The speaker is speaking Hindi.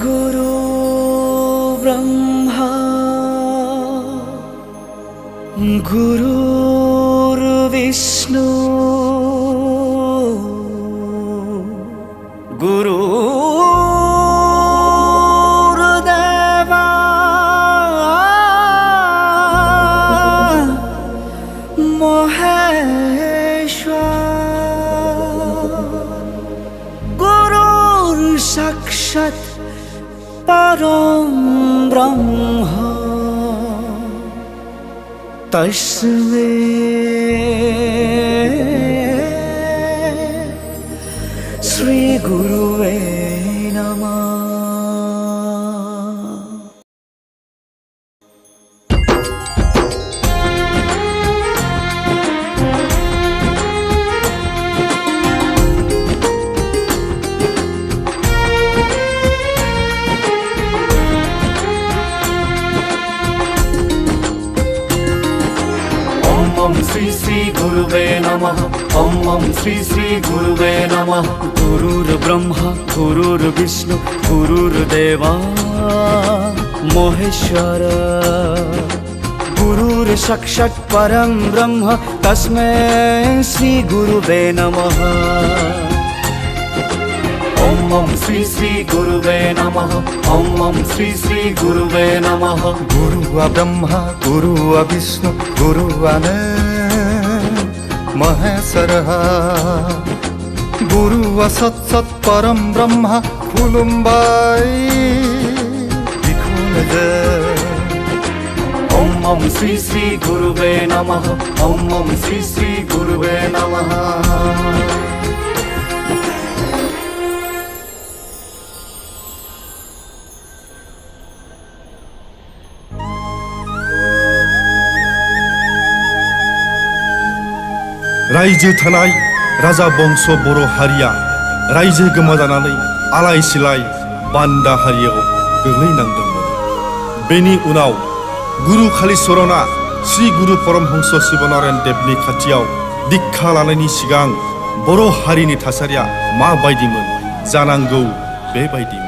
गुरु ब्रह्मा गुरुर्विष्णु गुरुर्देवा महेश्वर साक्षात् परं ब्रह्म तस्मै श्री गुरुवे नमः। ओम श्री श्री गुरुवे नमः। ओम श्री श्री गुरुवे नमः। गुरुर्ब्रह्मा गुरुर्विष्णु गुरुर्देवा महेश्वर गुरुर्साक्षात् परं ब्रह्म तस्मै श्री गुरुवे नमः। ओम श्री श्री गुरुवे नमः। ओम श्री श्री गुरुवे नमः। गुरु ब्रह्मा गुरु विष्णु गुरु महेश्वर गुरु सत् परम ब्रह्म खुलुमबाय ओम श्री श्री गुरुवे नमः। ओम श्री श्री गुरुवे नमः। रायजो थानाय राजा बंश बर' हारिया रायजो गोमाजानानै आलाय सिलाय बान्दा हारियाव गोग्लैनांदोंमोन। बेनि उनाव गुरु कालीचरणआ श्री गुरु परमहंस शिवनारायण देवनि खाथियाव दीक्षा लानायनि सिगां बर' हारिनि थासारिया माबायदिमोन जानांगौ बेबायदिमोन।